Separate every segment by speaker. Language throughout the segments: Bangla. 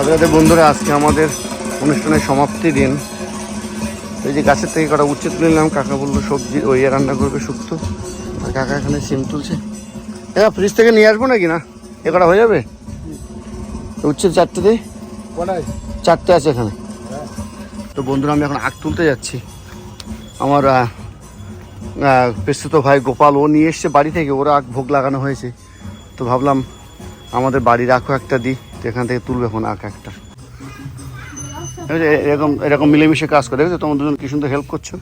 Speaker 1: বন্ধুরা, আজকে আমাদের অনুষ্ঠানের সমাপ্তি দিন। এই যে গাছের থেকে কটা উচ্ছে তুলে নিলাম। কাকা বললো সবজি ওই রান্না করবে শুক্তো। আর কাকা এখানে সিম তুলছে। এবার ফ্রিজ থেকে নিয়ে আসবো নাকি না? এ কটা হয়ে যাবে? উচ্ছে 4টে দিই, 4টে আছে এখানে। তো বন্ধুরা, আমি এখন আখ তুলতে যাচ্ছি। আমার পেস্তুত ভাই গোপাল ও নিয়ে এসছে বাড়ি থেকে। ওরা আখ ভোগ লাগানো হয়েছে, তো ভাবলাম আমাদের বাড়ির আখও একটা দিই। তো এখান থেকে তুলবে এখন আখ একটা। এরকম এরকম মিলেমিশে কাজ করে, দেখো তোমার দুজন কি সুন্দর হেল্প করছো।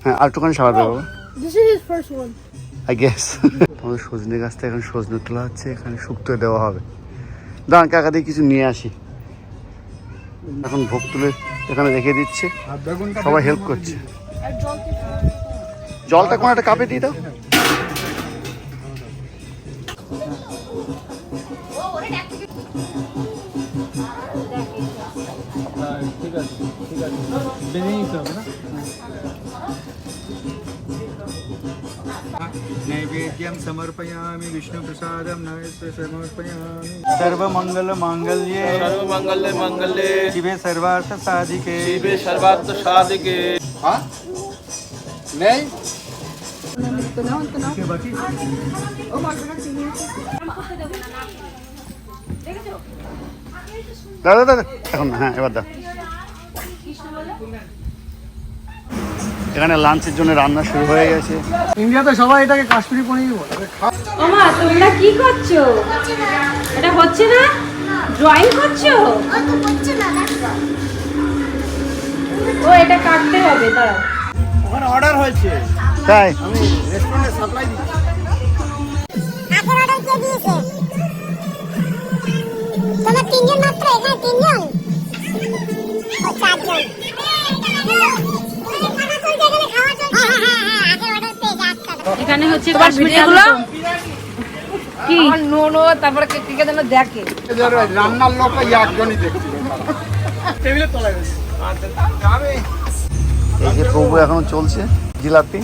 Speaker 1: হ্যাঁ, আর একটুখানি সারাবে বাবা, আই গেস। তোমাদের সজনে গাছটা এখন সজনে তোলা হচ্ছে, এখানে শুক্তো দেওয়া হবে। দাঁড়ান, কাকা দিয়ে কিছু নিয়ে আসি। এখন ভোগ তুলে এখানে রেখে দিচ্ছে, সবাই হেল্প করছে। জলটা কোনো একটা কাপে দিয়ে দাও।
Speaker 2: ঠিক আছে, ঠিক আছে, বেঁধে নিতে হবে না। नैवेद्यं समर्पयामि विष्णुप्रसादं नैवेद्यं समर्पयामि। सर्वमंगलमांगल्ये
Speaker 3: सर्वमंगल्ये
Speaker 2: शिवे सर्वार्थ साधिके
Speaker 3: शिवे सर्वार्थ साधिके। हाँ नहीं
Speaker 1: দাদা দাদা এখন হ্যাঁ এবার দাও। এখানে লাঞ্চের জন্য রান্না শুরু হয়ে গেছে।
Speaker 2: ইন্ডিয়াতে সবাই এটাকে কাশ্মীরি পনির বলে।
Speaker 4: ওমা, তোমরা কি করছো? এটা হচ্ছে না? ড্রয়িং করছো? ও, এটা কাটতে হবে, দাঁড়াও।
Speaker 2: ওখানে অর্ডার হয়েছে,
Speaker 1: তাই
Speaker 2: আমি রেস্টুরেন্টে সাপ্লাই দিচ্ছি।
Speaker 5: আগে অর্ডার কে দিয়েছে? তোমরা 3 জন মাত্র, এখানে 3 জন, ও 4 জন।
Speaker 4: এখানে হচ্ছে কাশ্মীরি আলু কি
Speaker 6: নো তারপরে কে যেন দেখে
Speaker 2: রান্নার লোক একজনই দেখছিল টেবিলের তলায়।
Speaker 1: এই যে প্রভু এখনো চলছে জিলাপি।